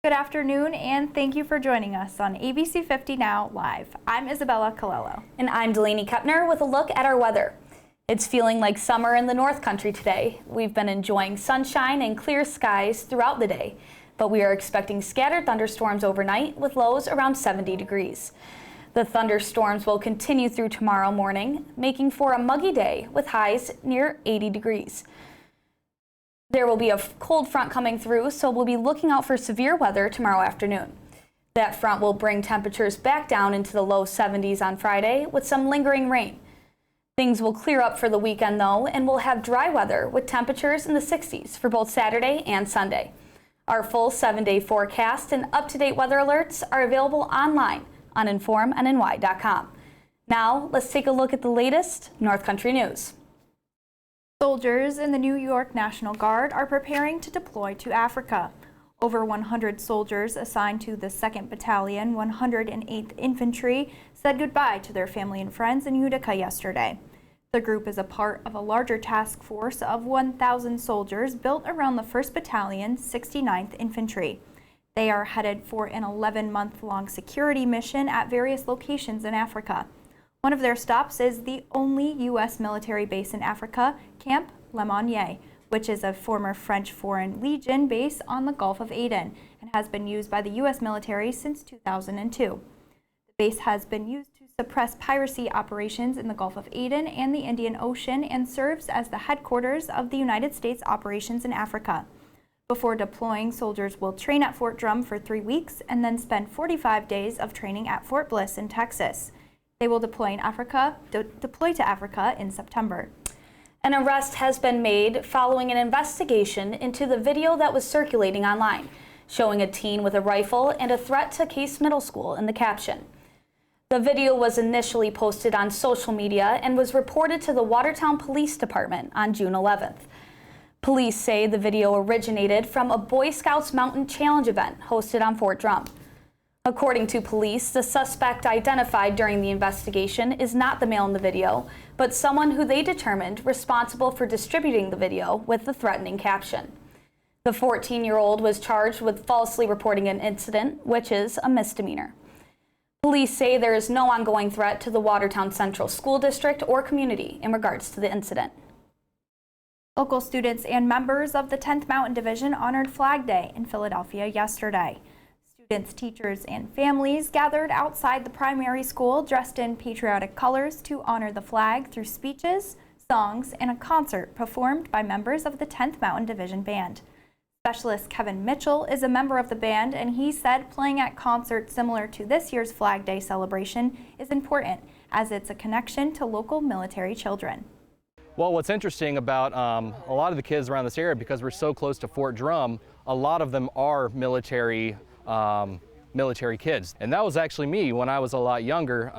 Good afternoon, and thank you for joining us on ABC50 Now Live. I'm Isabella Colello. And I'm Delaney Keppner with a look at our weather. It's feeling like summer in the North Country today. We've been enjoying sunshine and clear skies throughout the day, but we are expecting scattered thunderstorms overnight with lows around 70 degrees. The thunderstorms will continue through tomorrow morning, making for a muggy day with highs near 80 degrees. There will be a cold front coming through, so we'll be looking out for severe weather tomorrow afternoon. That front will bring temperatures back down into the low 70s on Friday with some lingering rain. Things will clear up for the weekend though, and we'll have dry weather with temperatures in the 60s for both Saturday and Sunday. Our full 7-day forecast and up-to-date weather alerts are available online on informnny.com. Now, let's take a look at the latest North Country news. Soldiers in the New York National Guard are preparing to deploy to Africa. Over 100 soldiers assigned to the 2nd Battalion, 108th Infantry said goodbye to their family and friends in Utica yesterday. The group is a part of a larger task force of 1,000 soldiers built around the 1st Battalion, 69th Infantry. They are headed for an 11-month-long security mission at various locations in Africa. One of their stops is the only U.S. military base in Africa, Camp Lemonnier, which is a former French Foreign Legion base on the Gulf of Aden and has been used by the U.S. military since 2002. The base has been used to suppress piracy operations in the Gulf of Aden and the Indian Ocean and serves as the headquarters of the United States operations in Africa. Before deploying, soldiers will train at Fort Drum for 3 weeks and then spend 45 days of training at Fort Bliss in Texas. They will deploy to Africa in September. An arrest has been made following an investigation into the video that was circulating online, showing a teen with a rifle and a threat to Case Middle School in the caption. The video was initially posted on social media and was reported to the Watertown Police Department on June 11th. Police say the video originated from a Boy Scouts Mountain Challenge event hosted on Fort Drum. According to police, the suspect identified during the investigation is not the male in the video, but someone who they determined responsible for distributing the video with the threatening caption. The 14-year-old was charged with falsely reporting an incident, which is a misdemeanor. Police say there is no ongoing threat to the Watertown Central School District or community in regards to the incident. Local students and members of the 10th Mountain Division honored Flag Day in Philadelphia yesterday. Students, teachers, and families gathered outside the primary school dressed in patriotic colors to honor the flag through speeches, songs, and a concert performed by members of the 10th Mountain Division Band. Specialist Kevin Mitchell is a member of the band, and he said playing at concerts similar to this year's Flag Day celebration is important, as it's a connection to local military children. Well, what's interesting about a lot of the kids around this area, because we're so close to Fort Drum, a lot of them are military kids. And that was actually me when I was a lot younger.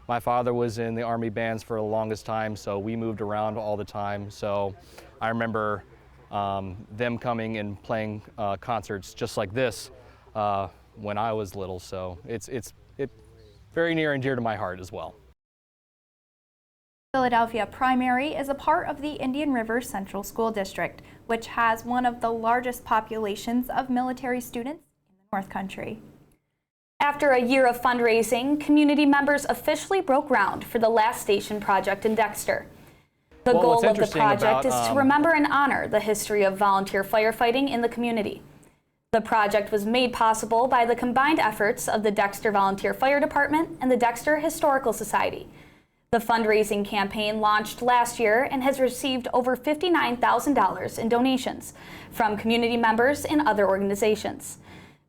My father was in the Army bands for the longest time, so we moved around all the time. So I remember them coming and playing concerts just like this when I was little. So it's very near and dear to my heart as well. Philadelphia Primary is a part of the Indian River Central School District, which has one of the largest populations of military students in the North Country. After a year of fundraising, community members officially broke ground for the Last Station project in Dexter. The goal of the project is to remember and honor the history of volunteer firefighting in the community. The project was made possible by the combined efforts of the Dexter Volunteer Fire Department and the Dexter Historical Society. The fundraising campaign launched last year and has received over $59,000 in donations from community members and other organizations.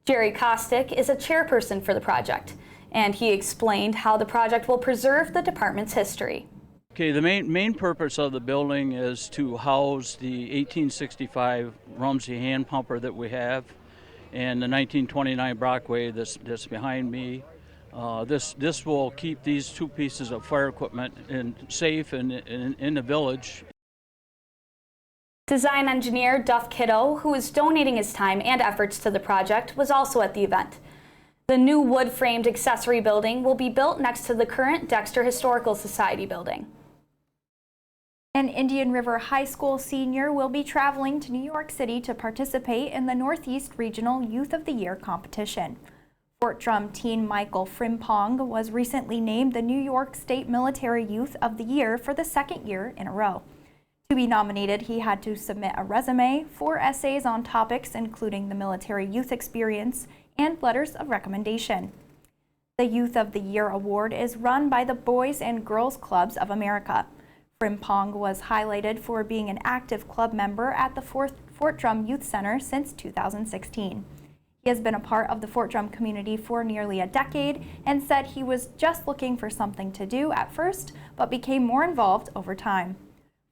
Jerry Kostick is a chairperson for the project, and he explained how the project will preserve the department's history. Okay, the main purpose of the building is to house the 1865 Rumsey hand pumper that we have and the 1929 Brockway that's behind me. This will keep these two pieces of fire equipment safe in the village. Design engineer Duff Kiddo, who is donating his time and efforts to the project, was also at the event. The new wood-framed accessory building will be built next to the current Dexter Historical Society building. An Indian River High School senior will be traveling to New York City to participate in the Northeast Regional Youth of the Year competition. Fort Drum teen Michael Frimpong was recently named the New York State Military Youth of the Year for the second year in a row. To be nominated, he had to submit a resume, 4 essays on topics including the military youth experience, and letters of recommendation. The Youth of the Year award is run by the Boys and Girls Clubs of America. Frimpong was highlighted for being an active club member at the Fort Drum Youth Center since 2016. He has been a part of the Fort Drum community for nearly a decade and said he was just looking for something to do at first, but became more involved over time.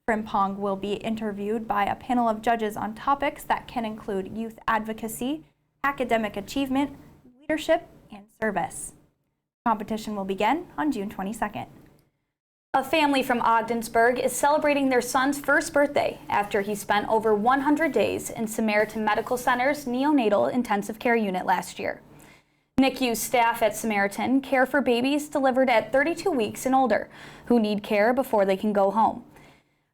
Frimpong will be interviewed by a panel of judges on topics that can include youth advocacy, academic achievement, leadership, and service. The competition will begin on June 22nd. A family from Ogdensburg is celebrating their son's first birthday after he spent over 100 days in Samaritan Medical Center's neonatal intensive care unit last year. NICU staff at Samaritan care for babies delivered at 32 weeks and older who need care before they can go home.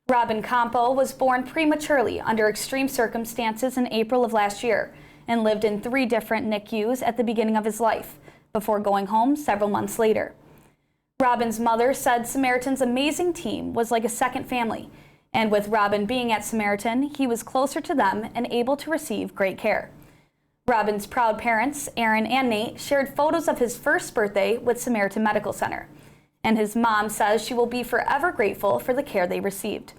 Robin Campo was born prematurely under extreme circumstances in April of last year and lived in 3 different NICUs at the beginning of his life before going home several months later. Robin's mother said Samaritan's amazing team was like a second family, and with Robin being at Samaritan, he was closer to them and able to receive great care. Robin's proud parents, Aaron and Nate, shared photos of his first birthday with Samaritan Medical Center, and his mom says she will be forever grateful for the care they received.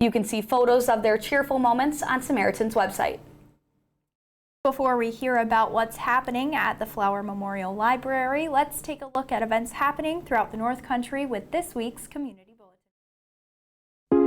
You can see photos of their cheerful moments on Samaritan's website. Before we hear about what's happening at the Flower Memorial Library, let's take a look at events happening throughout the North Country with this week's Community Bulletin.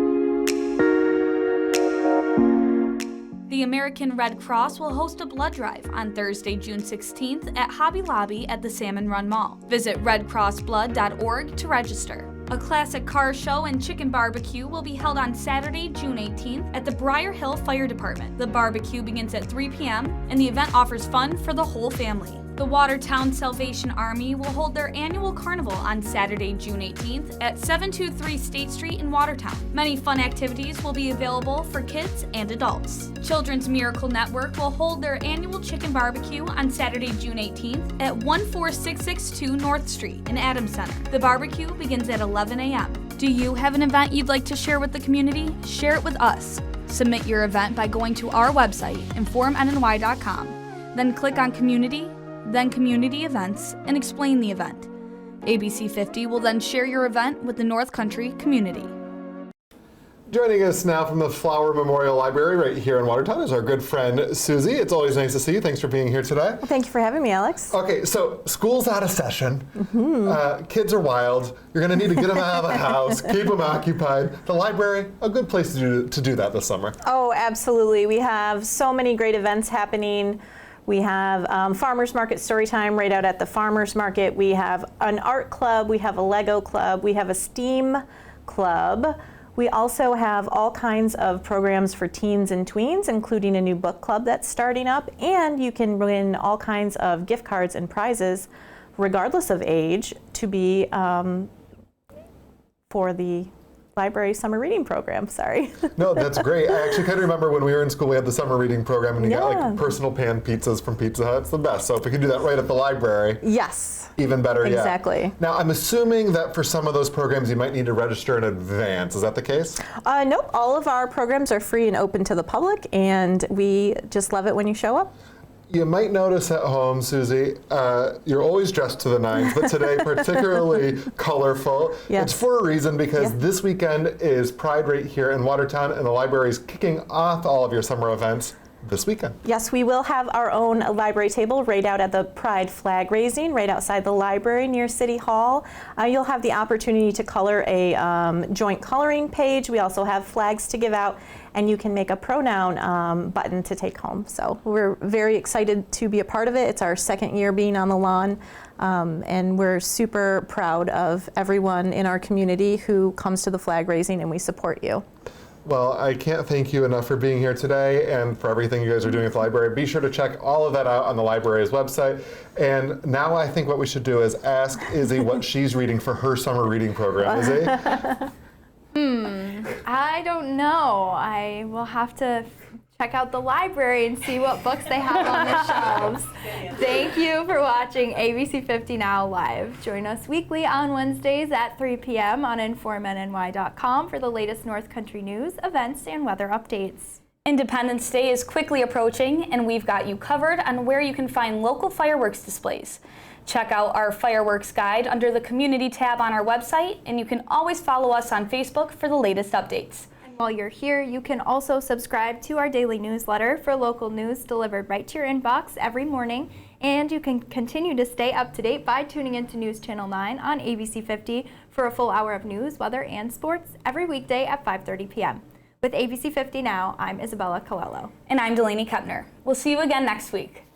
The American Red Cross will host a blood drive on Thursday, June 16th at Hobby Lobby at the Salmon Run Mall. Visit redcrossblood.org to register. A classic car show and chicken barbecue will be held on Saturday, June 18th at the Briar Hill Fire Department. The barbecue begins at 3 p.m. and the event offers fun for the whole family. The Watertown Salvation Army will hold their annual carnival on Saturday, June 18th at 723 State Street in Watertown. Many fun activities will be available for kids and adults. Children's Miracle Network will hold their annual chicken barbecue on Saturday, June 18th at 14662 North Street in Adams Center. The barbecue begins at 11 a.m. Do you have an event you'd like to share with the community? Share it with us. Submit your event by going to our website, informnny.com. Then click on Community, then Community Events, and explain the event. ABC50 will then share your event with the North Country community. Joining us now from the Flower Memorial Library right here in Watertown is our good friend Susie. It's always nice to see you. Thanks for being here today. Well, thank you for having me, Alex. Okay, so school's out of session. Kids are wild. You're going to need to get them out of the house, keep them occupied. The library, a good place to do that this summer. Oh, absolutely. We have so many great events happening. We have Farmers Market Storytime right out at the Farmers Market. We have an art club. We have a Lego club. We have a STEAM club. We also have all kinds of programs for teens and tweens, including a new book club that's starting up. And you can win all kinds of gift cards and prizes, regardless of age, to be for the library summer reading program, sorry. No, that's great. I actually kind of remember when we were in school, we had the summer reading program, and you got like personal pan pizzas from Pizza Hut. It's the best. So if we could do that right at the library, Yes. even better. Exactly. Now, I'm assuming that for some of those programs, you might need to register in advance. Is that the case? Nope. All of our programs are free and open to the public, and we just love it when you show up. You might notice at home, Susie, you're always dressed to the nines, but today particularly colorful. Yes. It's for a reason, because this weekend is Pride right here in Watertown, and the library is kicking off all of your summer events this weekend. Yes, we will have our own library table right out at the Pride flag raising, right outside the library near City Hall. You'll have the opportunity to color a joint coloring page. We also have flags to give out, and you can make a pronoun button to take home. So we're very excited to be a part of it. It's our second year being on the lawn, and we're super proud of everyone in our community who comes to the flag raising, and we support you. Well, I can't thank you enough for being here today and for everything you guys are doing at the library. Be sure to check all of that out on the library's website. And now I think what we should do is ask Izzy what she's reading for her summer reading program. Izzy? I don't know. I will have to check out the library and see what books they have on the shelves. Thank you for watching ABC50 Now Live. Join us weekly on Wednesdays at 3 p.m. on informnny.com for the latest North Country news, events, and weather updates. Independence Day is quickly approaching, and we've got you covered on where you can find local fireworks displays. Check out our fireworks guide under the Community tab on our website, and you can always follow us on Facebook for the latest updates. While you're here, you can also subscribe to our daily newsletter for local news delivered right to your inbox every morning, and you can continue to stay up to date by tuning into News Channel 9 on ABC50 for a full hour of news, weather, and sports every weekday at 5:30 p.m. With ABC50 Now, I'm Isabella Colello. And I'm Delaney Keppner. We'll see you again next week.